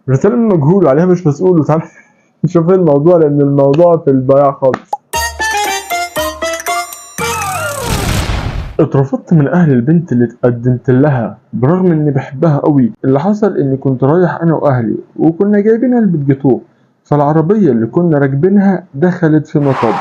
رسالة من مجهول عليها مش مسؤول. وتعالى نشوف إيه الموضوع، لأن الموضوع في الضياع خالص. اترفضت من أهل البنت اللي اتقدمت لها برغم إني بحبها قوي. اللي حصل إني كنت رايح أنا وأهلي وكنا جايبين علبة جاتوه، فالعربية اللي كنا راكبينها دخلت في مطب،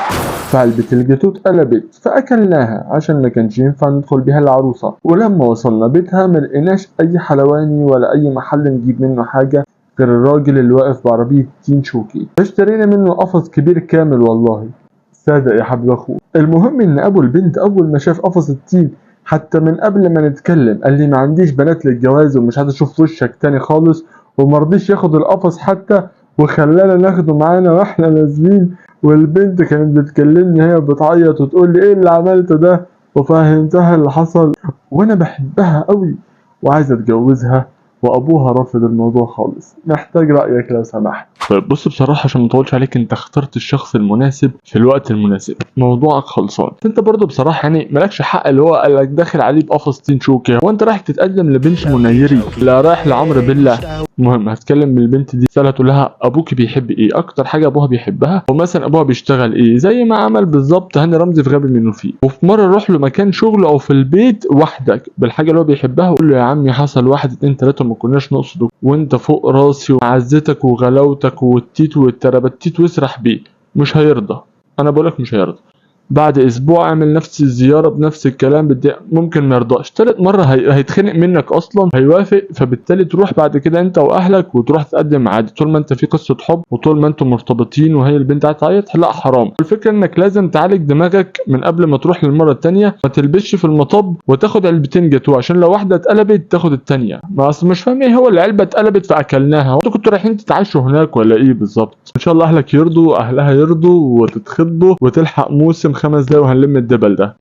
فعلبة الجاتوه اتقلبت فأكلناها عشان ما كانش ينفع ندخل بيها العروسة. ولما وصلنا بيتها ملقناش أي حلواني ولا أي محل نجيب منه حاجة غير الراجل اللي واقف بعربية تين شوكي، اشترينا منه قفص كبير كامل والله. صادق يا حبيب اخوه. المهم ان ابو البنت اول ما شاف قفص التين حتى من قبل ما نتكلم قال لي ما عنديش بنات للجواز ومش عايز اشوف وشك تاني خالص، ومرضيش ياخد القفص حتى، وخلانا ناخده معانا واحنا نازلين. والبنت كانت بتكلمني هي بتعيط وتقول لي ايه اللي عملته ده، وفهمتها اللي حصل وانا بحبها قوي وعايز اتجوزها، وابوها رافض الموضوع خالص. محتاج رايك لو سمحت. طيب بص، بصراحة عشان مطولش عليك، انت اخترت الشخص المناسب في الوقت المناسب، موضوعك خلصان. انت برضو بصراحة يعني مالكش حق اللي هو قالك داخل عليه بقفص تين شوكة، وانت رايح تتقدم لبنت منيري لا رايح لعمرو بالله. المهم هتكلم بالبنت دي، سألها تقول لها ابوك بيحب ايه، اكتر حاجة ابوها بيحبها، ومثلا ابوها بيشتغل ايه زي ما عمل بالظبط هاني رمزي في غبي منه فيه. وفي مرة روح له مكان شغله او في البيت وحدك بالحاجة اللي هو بيحبها وقول له يا عمي حصل واحد اتنين تلاتة ما كناش نقصده، وانت فوق راسي وعزتك وغلاوتك والتيت والتربتيت، واسرح بيه. مش هيرضى، انا بقولك مش هيرضى. بعد اسبوع اعمل نفس الزياره بنفس الكلام ممكن ما يرضاش. تالت مره هيتخنق منك اصلا، هيوافق، فبالتالي تروح بعد كده انت واهلك وتروح تقدم عادي طول ما انت في قصه حب وطول ما انتم مرتبطين وهي البنت هتعيط. لا حرام. الفكره انك لازم تعالج دماغك من قبل ما تروح للمره التانيه، ما تلبسش في المطب وتاخد علبتين جاتوه عشان لو واحده اتقلبت تاخد التانيه. ما اصل مش فاهم ايه هو العلبه اتقلبت فاكلناها، انتوا كنتوا رايحين تتعشوا هناك ولا ايه بالظبط؟ ان شاء الله اهلك يرضوا واهلها يرضوا وتتخطبوا وتلحق موسم 5 دقايق وهنلم الدبل ده.